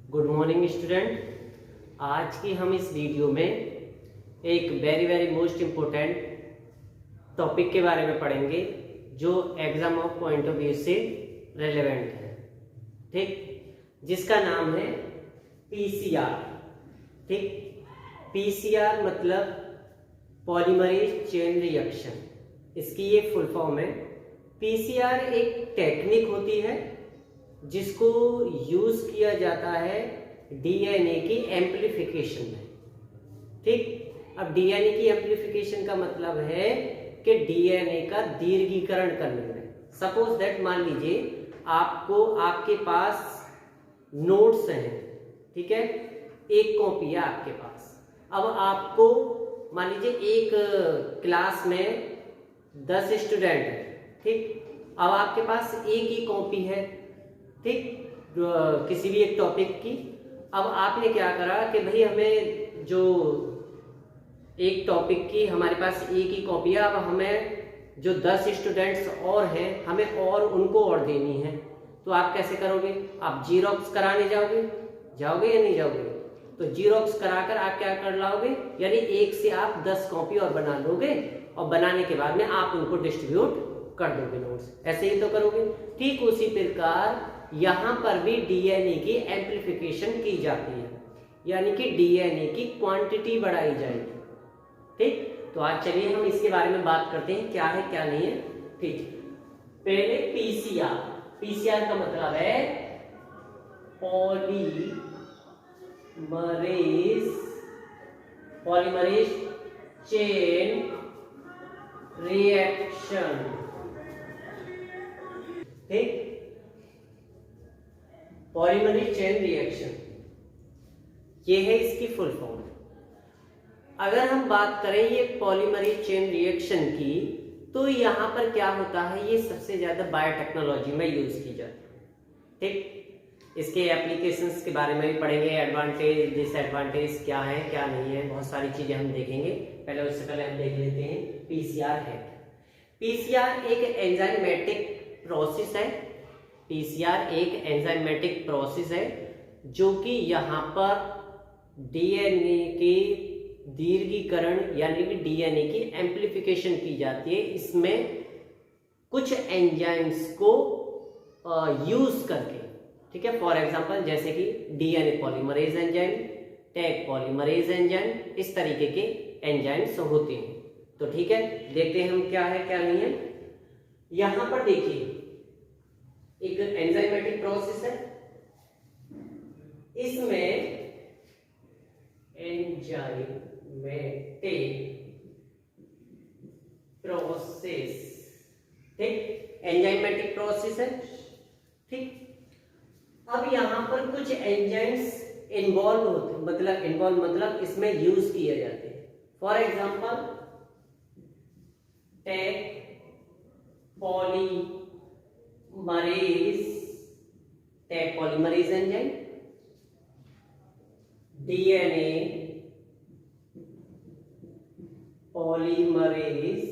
Good morning student. आज की हम इस वीडियो में एक वेरी मोस्ट इम्पोर्टेंट टॉपिक के बारे में पढ़ेंगे जो exam of point of view से रेलेवेंट है, ठीक, जिसका नाम है पीसीआर। ठीक, पीसीआर मतलब पॉलीमरेज चेन रिएक्शन, इसकी ये फुल फॉर्म है। पीसीआर एक टेक्निक होती है जिसको यूज किया जाता है डीएनए की एम्प्लीफिकेशन में। ठीक, अब डीएनए की एम्प्लीफिकेशन का मतलब है कि डीएनए का दीर्घीकरण करने में। सपोज दैट, मान लीजिए आपको आपके पास नोट्स हैं, ठीक है, एक कॉपी है आपके पास। अब आपको मान लीजिए एक क्लास में 10 स्टूडेंट है, ठीक, अब आपके पास एक ही कॉपी है, ठीक, किसी भी एक टॉपिक की। अब आपने क्या करा कि भाई हमें जो एक टॉपिक की हमारे पास एक ही कॉपी है, अब हमें जो 10 स्टूडेंट्स और हैं हमें और उनको और देनी है। तो आप कैसे करोगे? आप जीरोक्स कराने जाओगे या नहीं जाओगे? तो जीरोक्स कराकर आप क्या कर लाओगे, यानी एक से आप 10 कॉपी और बना लोगे और बनाने के बाद में आप उनको डिस्ट्रीब्यूट कर दोगे नोट्स। ऐसे ही तो करोगे। ठीक उसी प्रकार यहां पर भी डीएनए की एम्प्लीफिकेशन की जाती है, यानी कि डीएनए की क्वांटिटी बढ़ाई जाएगी। ठीक, तो आज चलिए हम इसके बारे में बात करते हैं, क्या है क्या नहीं है। ठीक, पहले पीसीआर। पीसीआर का मतलब है पॉलीमरेज चेन रिएक्शन। ठीक, पॉलीमरेज चेन रिएक्शन, ये है इसकी फुल फॉर्म। अगर हम बात करें ये पॉलीमरेज चेन रिएक्शन की, तो यहां पर क्या होता है, ये सबसे ज्यादा बायोटेक्नोलॉजी में यूज की जाती है। ठीक, इसके एप्लीकेशंस के बारे में भी पढ़ेंगे, एडवांटेज डिसएडवांटेज क्या है क्या नहीं है, बहुत सारी चीजें हम देखेंगे। उससे पहले हम देख लेते हैं पीसीआर है। पीसीआर एक एंजाइमेटिक प्रोसेस है। पीसीआर एक एंजाइमेटिक प्रोसेस है जो कि यहाँ पर डीएनए के दीर्घीकरण यानी कि डीएनए की एम्प्लीफिकेशन की जाती है। इसमें कुछ एंजाइम्स को यूज करके, ठीक है, फॉर एग्जांपल जैसे कि DNA polymerase enzyme, tag polymerase enzyme, इस तरीके के एंजाइम्स होते हैं। तो ठीक है, देखते हैं हम क्या है क्या नहीं है। यहां पर देखिए एक एंजाइमेटिक प्रोसेस है, इसमें एंजाइमेटिक प्रोसेस, ठीक, एंजाइमेटिक प्रोसेस है। ठीक, अब यहां पर कुछ एंजाइम्स इन्वॉल्व होते, मतलब इसमें यूज किए जाते हैं। For example tag polymerase enzyme, DNA polymerase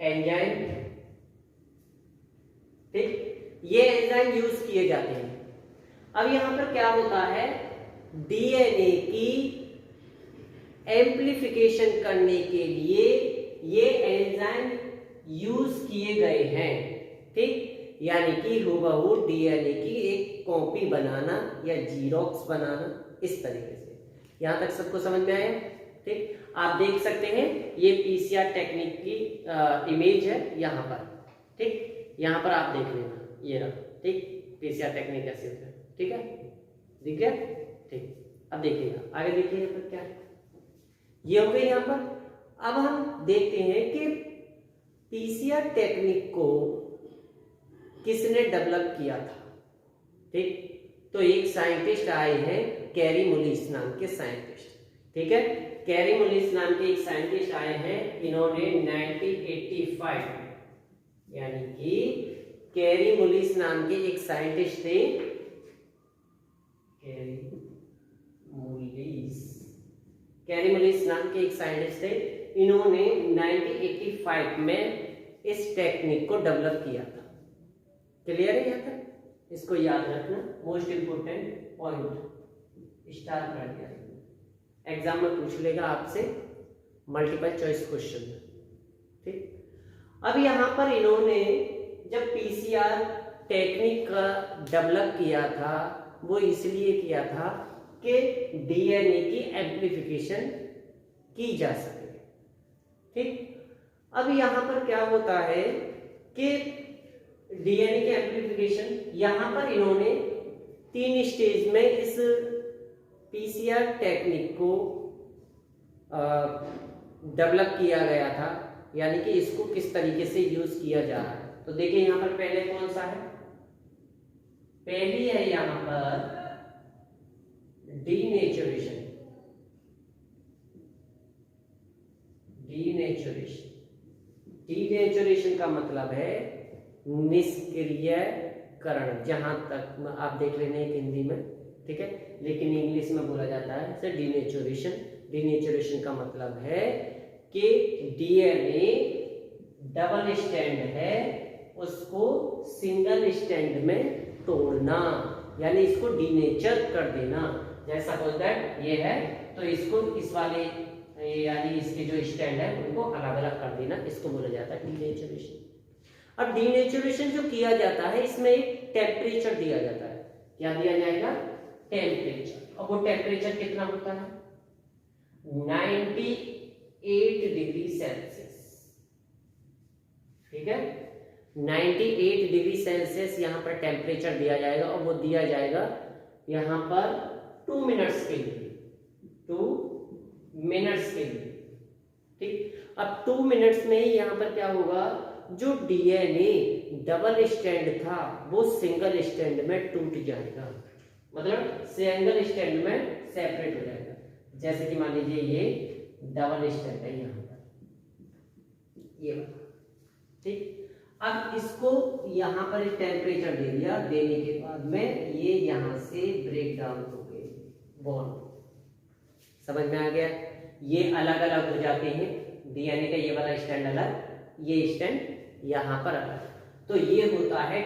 enzyme. ठीक, ये एंजाइम यूज किए जाते हैं। अब यहां पर क्या होता है, डीएनए की एम्प्लीफिकेशन करने के लिए ये एंजाइम यूज किए गए हैं। ठीक, यानी कि हूबहू डीएनए की एक कॉपी बनाना या जीरोक्स बनाना, इस तरीके से। यहां तक सबको समझ में आया? ठीक, आप देख सकते हैं ये पीसीआर टेक्निक की इमेज है यहां पर। ठीक, यहां पर आप देख लेना, ये रहा। ठीक, पीसीआर टेक्निक कैसे होता है, ठीक है, दिख गया? ठीक, अब देखिएगा आगे, देखिए यहाँ पर क्या है, ये हो गई यहां पर। अब हम देखते हैं कि पीसीआर टेक्निक को किसने डेवलप किया था। ठीक, तो एक साइंटिस्ट आए हैं, कैरी मुलिस नाम के साइंटिस्ट। ठीक है, कैरी मुलिस नाम के एक साइंटिस्ट आए हैं, इन्होंने 1985, यानी कि कैरी मुलिस नाम के एक साइंटिस्ट थे, कैरी मुलिस नाम के एक साइंटिस्ट थे, इन्होंने 1985 में इस टेक्निक को डेवलप किया था। क्लियर है यहाँ तक? इसको याद रखना, मोस्ट इंपोर्टेंट पॉइंट स्टार कर दिया। एग्जाम में पूछ लेगा आपसे मल्टीपल चॉइस क्वेश्चन। ठीक, अब यहाँ पर इन्होंने जब पीसीआर टेक्निक का डेवलप किया था वो इसलिए किया था कि डीएनए की एम्प्लीफिकेशन की जा सके। ठीक, अब यहाँ पर क्या होता है कि डीएनए की एम्प्लीफिकेशन, यहाँ पर इन्होंने 3 स्टेज में इस पीसीआर टेक्निक को डेवलप किया गया था, यानी कि इसको किस तरीके से यूज किया जा रहा है। तो देखिए यहाँ पर पहले कौन सा है, पहली है यहाँ पर डीनेचुरेशन। डीनेचुरेशन का मतलब है निष्क्रियकरण, जहां तक आप देख लेना है हिंदी में, ठीक है, लेकिन इंग्लिश में बोला जाता है इसे डीनेचुरेशन। डीनेचुरेशन का मतलब है कि डीएनए डबल स्टैंड है उसको सिंगल स्टैंड में तोड़ना, यानी इसको डीनेचर कर देना। जैसा सपोज दैट ये है तो इसको इस वाले यानी इसके जो स्टैंड है उनको अलग अलग कर देना, इसको बोला जाता है डीनेचुरेशन। अब डीनेचुरेशन जो किया जाता है इसमें एक टेम्परेचर दिया जाता है। क्या दिया जाएगा, टेम्परेचर। और वो टेम्परेचर कितना होता है, 98 डिग्री सेल्सियस। ठीक है, 98 डिग्री सेल्सियस यहाँ पर टेम्परेचर दिया जाएगा और वो दिया जाएगा यहाँ पर 2 मिनट्स के लिए, 2 मिनट्स के लिए। ठीक, अब 2 मिनट्स में ही यहाँ पर क्या होगा, जो डीएनए डबल स्टैंड था वो सिंगल स्टैंड में टूट जाएगा, मतलब सिंगल स्टैंड में सेपरेट हो जाएगा। जैसे कि मान लीजिए ये डबल स्टैंड है यहाँ पर, ये। ठीक, अब इसको यहाँ पर एक टेम्परेचर दे दिया, देने के बाद में ये यहाँ से ब्रेक डाउन हो गए बॉन्ड। समझ में आ गया, ये अलग अलग हो जाते हैं, डीएनए का ये वाला स्टैंड अलग, ये स्टैंड यहाँ पर अलग। तो ये होता है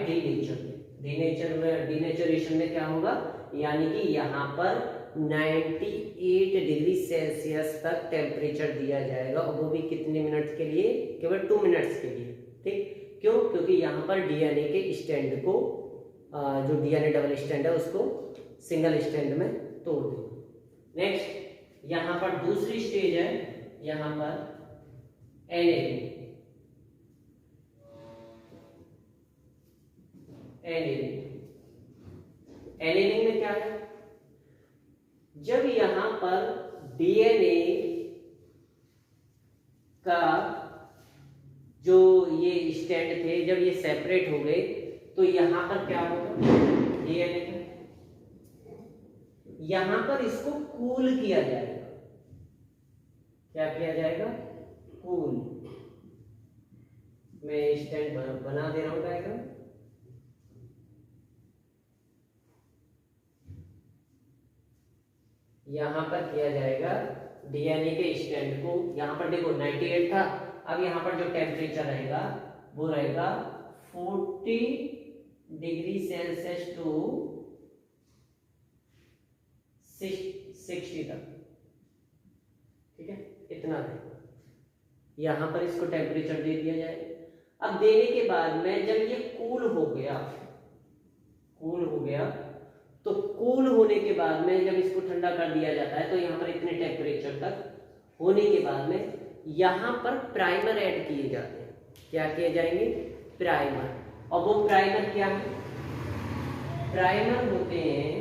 डीनेचुरेशन में क्या होगा, यानी कि यहाँ पर 98 डिग्री सेल्सियस तक टेम्परेचर दिया जाएगा और वो भी कितने मिनट के लिए, केवल 2 मिनट्स के लिए। ठीक, क्यों, क्योंकि यहाँ पर डीएनए के स्टैंड को जो डीएनए डबल स्टैंड है उसको सिंगल स्टैंड में तोड़ देगा। नेक्स्ट यहाँ पर दूसरी स्टेज है, यहाँ पर एनेलिंग। एनेलिंग में क्या है, जब यहाँ पर डीएनए का जो ये स्टैंड थे जब ये सेपरेट हो गए तो यहाँ पर क्या होगा, डीएनए का यहाँ पर इसको कूल किया जाएगा। क्या किया जाएगा, कूल। मैं स्टैंड बना दे रहा हूं डायग्राम। यहां पर किया जाएगा डीएनए के स्टैंड को, यहां पर देखो 98 था, अब यहां पर जो टेम्परेचर रहेगा वो रहेगा 40 डिग्री सेल्सियस टू 60 तक। ठीक है, इतना रहेगा। यहां पर इसको टेम्परेचर दे दिया जाए। अब देने के बाद में जब ये कूल हो गया तो कूल होने के बाद में जब इसको ठंडा कर दिया जाता है तो यहाँ पर इतने टेम्परेचर तक होने के बाद में यहाँ पर प्राइमर ऐड किए जाते हैं। क्या किए जाएंगे, प्राइमर। और वो प्राइमर क्या है, प्राइमर होते हैं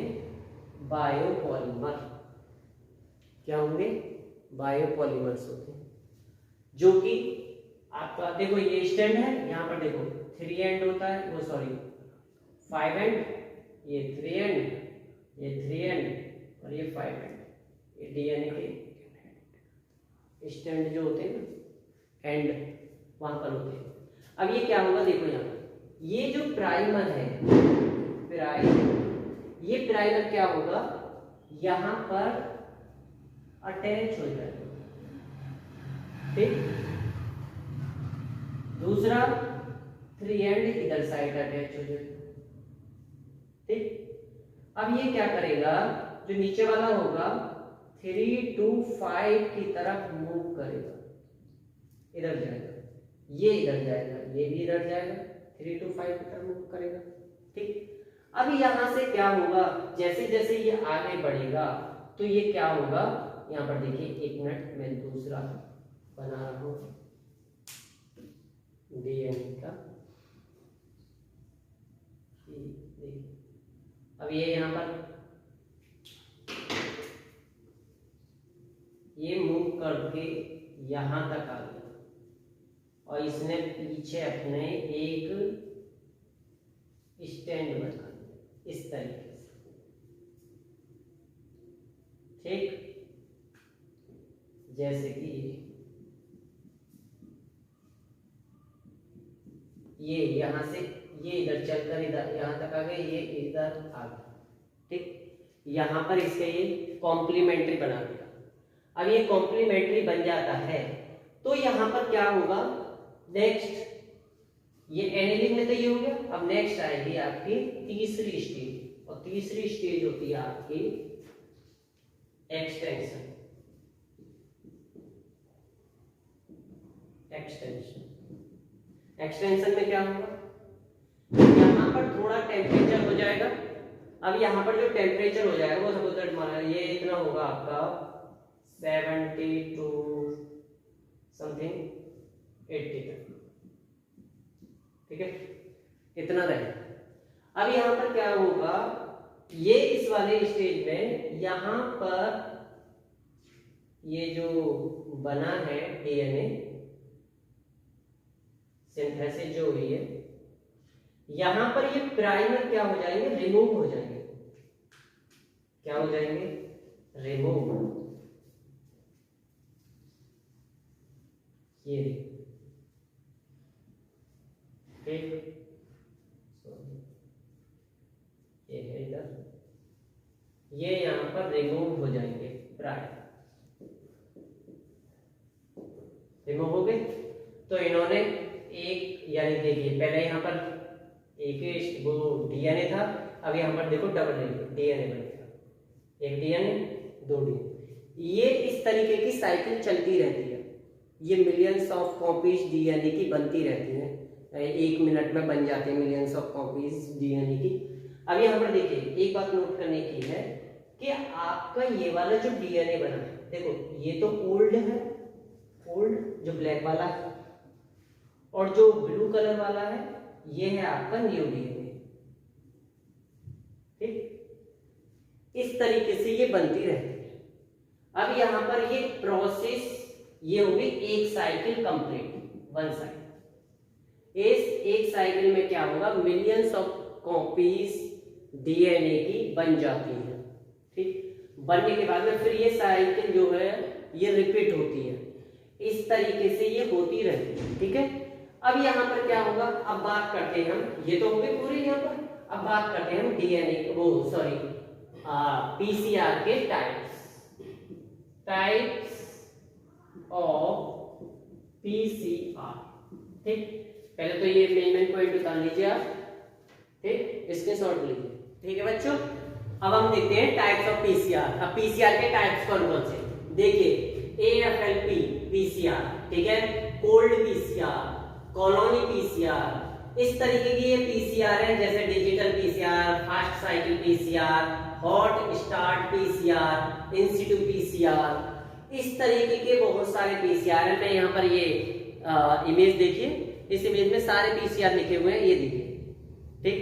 बायोपॉलीमर। क्या होंगे, बायोपॉलीमर्स होते हैं, जो कि आपका देखो ये स्टैंड है, यहाँ पर देखो 3 एंड होता है, वो सॉरी 5 एंड, ये 3 एंड, ये 3 एंड और ये 5 एंड। ये डीएनए के स्टैंड जो होते हैं ना, एंड वहां पर होते हैं। अब ये क्या होगा, देखो यहाँ पर ये जो प्राइमर है, ये प्राइमर क्या होगा, यहाँ पर अटैच हो जाएगा। ठीक, दूसरा 3 एंड इधर साइड अटैच हो जाएगा। ठीक। अब ये क्या करेगा, जो नीचे वाला होगा 3 to 5 की तरफ मूव करेगा, इधर जाएगा, ये इधर जाएगा, ये भी इधर जाएगा, 3 to 5 की तरफ मूव करेगा। ठीक। अब यहां से क्या होगा, जैसे जैसे ये आगे बढ़ेगा तो ये क्या होगा, यहाँ पर देखिए, एक मिनट मैं दूसरा बना रहा हूं डीएनए का। अब ये यहाँ पर ये मूव करके यहां तक आ गया और इसने पीछे अपने एक स्टैंड बना दिया इस तरीके से। ठीक, जैसे कि ये यहां से ये इधर चलकर इधर यहां तक आ गए, ये इधर आ गया। ठीक, यहां पर इसके ये कॉम्प्लीमेंट्री बना दिया। अब ये कॉम्प्लीमेंट्री बन जाता है तो यहां पर क्या होगा, नेक्स्ट ये एनिलिंग में तो ये हो गया। अब नेक्स्ट आएगी आपकी तीसरी स्टेज, और तीसरी स्टेज होती है आपकी एक्सटेंशन। एक्सटेंशन में क्या होगा, यहां पर थोड़ा टेम्परेचर हो जाएगा। अब यहां पर जो टेम्परेचर हो जाएगा वो सपोज दैट ये इतना होगा आपका 70 to समथिंग 80 तक। ठीक है, इतना रहेगा। अब यहां पर क्या होगा, ये इस वाले स्टेज में यहां पर ये जो बना है डीएनए सिंथेसिस जो हुई है, यहां पर ये प्राइमर क्या हो जाएंगे, रिमूव हो जाएंगे। क्या हो जाएंगे, रिमूव। ये ठीक, ये है इधर, ये यहां पर रिमूव हो जाएंगे, प्राइमर रिमूव हो गए। तो इन्होंने एक, यानी देखिए पहले यहां पर एक वो डीएनए था, अब यहां पर देखो डबल डीएनए बनेगा, एक डीएनए दो डीएनए। ये इस तरीके की साइकिल चलती रहती है, ये मिलियंस ऑफ कॉपीज डीएनए की बनती रहती है, 1 मिनट में बन जाते हैं मिलियंस ऑफ कॉपीज डीएनए की। अब यहां पर देखिए एक बात नोट करने की है कि आपका ये वाला जो डीएनए बना है, देखो ये तो ओल्ड है, ओल्ड जो ब्लैक वाला है, और जो ब्लू कलर वाला है ये है आपका न्यू डीएनए। ठीक, इस तरीके से ये बनती रहती है। अब यहां पर ये प्रोसेस ये होगी एक साइकिल कंप्लीट, वन साइकिल। इस एक साइकिल में क्या होगा, मिलियंस ऑफ कॉपीज डीएनए की बन जाती है। ठीक, बनने के बाद में फिर ये साइकिल जो है ये रिपीट होती है, इस तरीके से ये होती रहती है। ठीक है, अब यहां पर क्या होगा, अब बात करते हैं हम, ये तो हो गई पूरी यहां पर, अब बात करते हैं हम डीएनए वो सॉरी पीसीआर के टाइप्स ऑफ पीसीआर। ठीक, पहले तो ये मेन पॉइंट उतार लीजिए आप, ठीक, इसके शॉर्ट लीजिए। ठीक है बच्चों, अब हम देखते हैं टाइप्स ऑफ पीसीआर। अब पीसीआर के टाइप्स कौन कौन से, देखिए एएफएलपी पीसीआर, ठीक है, कोल्ड पीसीआर, कॉलोनी पीसीआर, इस तरीके की ये पीसीआर है, जैसे digital PCR, fast cycle PCR, hot start PCR, in situ PCR, इस तरीके के बहुत सारे पीसीआर है। मैं यहाँ पर ये इमेज देखिए, इस इमेज में सारे पीसीआर लिखे हुए हैं, ये देखिए। ठीक,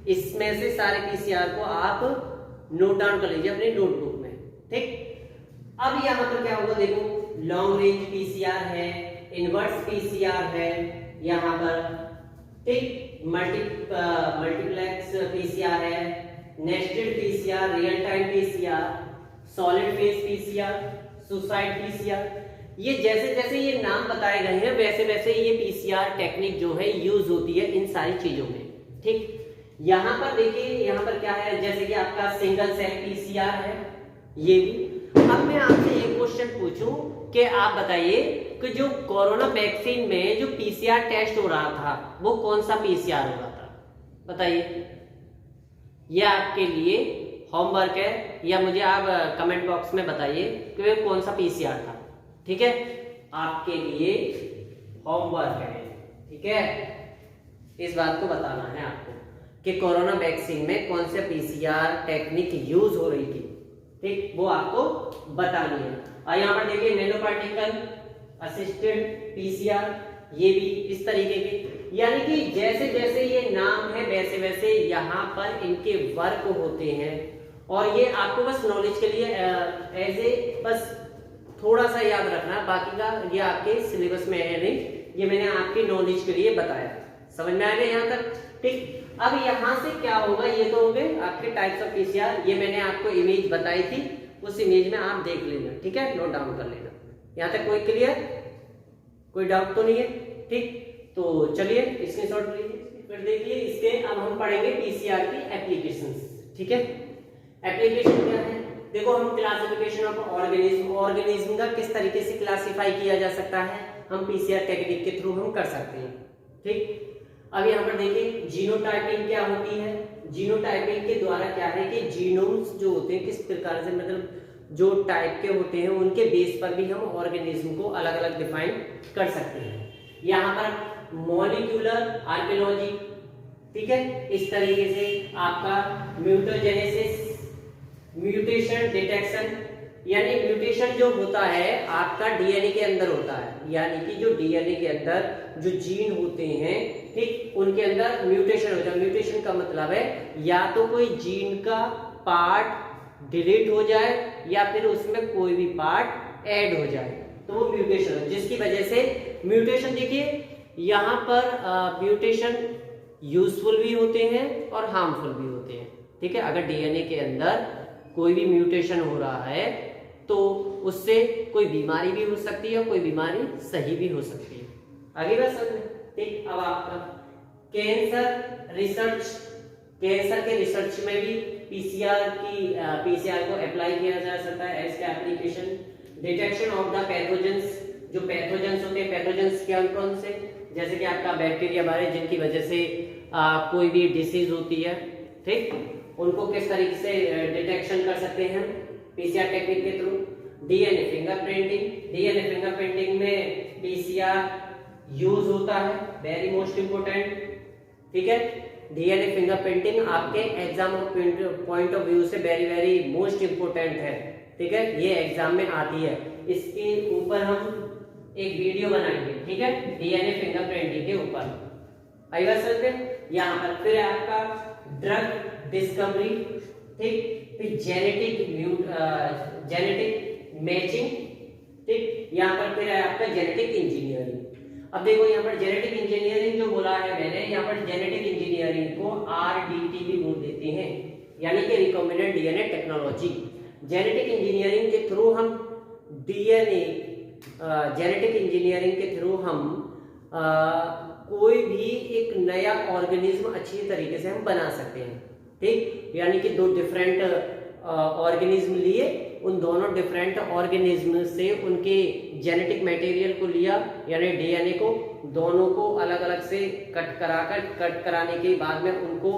इसमें से सारे पीसीआर को आप नोट डाउन कर लीजिए अपने नोटबुक में। ठीक, अब यहाँ पर क्या होगा, देखो लॉन्ग रेंज पीसीआर है, इनवर्स पीसीआर है यहाँ पर, ठीक, मल्टीप्लेक्स पीसीआर है, nested PCR, real time PCR, solid phase PCR, suicide PCR. ये जैसे जैसे ये नाम बताए गए हैं वैसे वैसे ये पीसीआर टेक्निक जो है यूज होती है इन सारी चीजों में। ठीक, यहाँ पर देखिए, यहाँ पर क्या है, जैसे कि आपका सिंगल सेल पीसीआर है ये भी। अब मैं आपसे एक क्वेश्चन पूछूं कि आप बताइए कि जो कोरोना वैक्सीन में जो पीसीआर टेस्ट हो रहा था वो कौन सा पीसीआर हो रहा था, बताइए। ये आपके लिए होमवर्क है, या मुझे आप कमेंट बॉक्स में बताइए कि वे कौन सा पीसीआर था। ठीक है, आपके लिए होमवर्क है। ठीक है, इस बात को बताना है आपको कि कोरोना वैक्सीन में कौन सा पीसीआर टेक्निक यूज हो रही थी। ठीक, वो आपको बतानी है। और यहाँ पर देखिए नैनो पार्टिकल असिस्टेड पीसीआर, ये भी इस तरीके के, यानी कि जैसे जैसे ये नाम है वैसे वैसे यहाँ पर इनके वर्क होते हैं। और ये आपको बस नॉलेज के लिए एज ए बस थोड़ा सा याद रखना, बाकी का ये आपके सिलेबस में है नहीं, ये मैंने आपकी नॉलेज के लिए बताया। समझ में आ गया यहाँ तक? ठीक, अब यहाँ से क्या होगा, ये तो हो गए आपके टाइप्स ऑफ पीसीआर। ये मैंने आपको इमेज बताई थी, उस इमेज में आप देख लेना। ठीक है, नोट डाउन कर लेना। यहाँ तक कोई क्लियर, कोई डाउट तो नहीं है? ठीक, तो चलिए स्क्रीनशॉट लीजिए, फिर देखिए इसके अब हम पढ़ेंगे पीसीआर की एप्लीकेशंस। ठीक है, एप्लीकेशन क्या है? देखो, हम क्लासिफिकेशन ऑफ ऑर्गेनिज्म, ऑर्गेनिज्म का किस तरीके से क्लासिफाई किया जा सकता है, हम पीसीआर टेक्निक के थ्रू हम कर सकते हैं। ठीक, अब यहाँ पर देखिए जीनोटाइपिंग क्या होती है। जीनोटाइपिंग के द्वारा क्या है कि जीनोम्स जो होते हैं किस प्रकार से, मतलब जो टाइप के होते हैं उनके बेस पर भी हम ऑर्गेनिज्म को अलग अलग डिफाइन कर सकते हैं। यहाँ पर मॉलिक्यूलर आर्कियोलॉजी, ठीक है, इस तरीके से आपका म्यूटोजेनेसिस, म्यूटेशन डिटेक्शन, यानी म्यूटेशन जो होता है आपका डीएनए के अंदर होता है, यानी कि जो डीएनए के अंदर जो जीन होते हैं, ठीक, उनके अंदर म्यूटेशन होता है। म्यूटेशन का मतलब है या तो कोई जीन का पार्ट डिलीट हो जाए या फिर उसमें कोई भी पार्ट ऐड हो जाए, तो वो म्यूटेशन है, जिसकी वजह से म्यूटेशन, देखिए यहाँ पर म्यूटेशन यूजफुल भी होते हैं और हार्मफुल भी होते हैं। ठीक है, अगर डीएनए के अंदर कोई भी म्यूटेशन हो रहा है तो उससे कोई बीमारी भी हो सकती है, कोई बीमारी सही भी हो सकती है। आगे बात समझ में? ठीक, अब आपका कैंसर रिसर्च, कैंसर के रिसर्च में भी पीसीआर को अप्लाई किया जा सकता है एज का application. Detection of the pathogens, जो पैथोजेंस होते हैं, पैथोजेंस क्या कौन से, जैसे कि आपका बैक्टीरिया वायरस, जिनकी वजह से कोई भी डिसीज होती है, ठीक, उनको किस तरीके से डिटेक्शन कर सकते हैं पीसीआर टेक्निक के through. DNA fingerprinting, DNA fingerprinting में पीसीआर यूज होता है, वेरी मोस्ट इंपोर्टेंट। ठीक है, डीएनए फिंगरप्रिंटिंग आपके एग्जाम पॉइंट ऑफ व्यू से वेरी वेरी मोस्ट इंपोर्टेंट है। ठीक है, ये एग्जाम में आती है, इसके ऊपर हम एक वीडियो बनाएंगे। ठीक है, डीएनए फिंगरप्रिंटिंग के ऊपर। आई बात समझ में? यहाँ पर फिर आपका ड्रग डिस्कवरी, ठीक, फिर जेनेटिक मैचिंग, ठीक, यहाँ पर फिर है आपका जेनेटिक इंजीनियरिंग। अब देखो यहाँ पर जेनेटिक इंजीनियरिंग जो बोला है मैंने, यहाँ पर जेनेटिक इंजीनियरिंग को आरडीटी भी बोल देते हैं, यानी कि recombinant DNA technology. Genetic engineering के थ्रू हम डीएनए, जेनेटिक इंजीनियरिंग के थ्रू हम कोई भी एक नया ऑर्गेनिज्म अच्छी तरीके से हम बना सकते हैं। ठीक, यानी कि दो डिफरेंट ऑर्गेनिज्म लिए, उन दोनों डिफरेंट ऑर्गेनिज्म से उनके जेनेटिक मटेरियल को लिया, यानी डीएनए को, दोनों को अलग अलग से कट कराने के बाद में उनको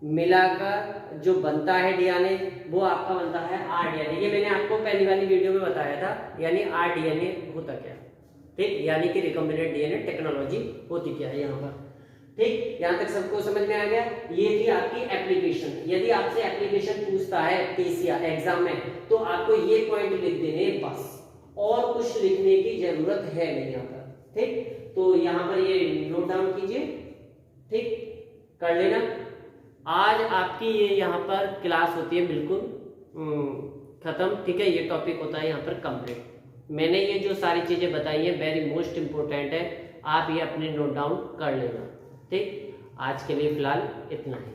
मिलाकर जो बनता है डीएनए, वो आपका बनता है आरडीएनए। ये मैंने आपको पहली वाली वीडियो में बताया था, यानी आरडीएनए होता क्या। ठीक, यानी कि रिकॉम्बिनेंट डीएनए टेक्नोलॉजी होती क्या है यहाँ पर। ठीक, यहाँ तक सबको समझ में आ गया? ये थी आपकी एप्लीकेशन। यदि आपसे एप्लीकेशन पूछता है पीसीआर एग्जाम में, तो आपको ये पॉइंट लिख देने बस, और कुछ लिखने की जरूरत है नहीं यहाँ पर। ठीक, तो यहाँ पर ये नोट डाउन कीजिए, ठीक, कर लेना। आज आपकी ये यहाँ पर क्लास होती है बिल्कुल खत्म। ठीक है, ये टॉपिक होता है यहाँ पर कंप्लीट। मैंने ये जो सारी चीजें बताई है वेरी मोस्ट इंपोर्टेंट है, आप ये अपने नोट डाउन कर लेना। ठीक, आज के लिए फिलहाल इतना ही।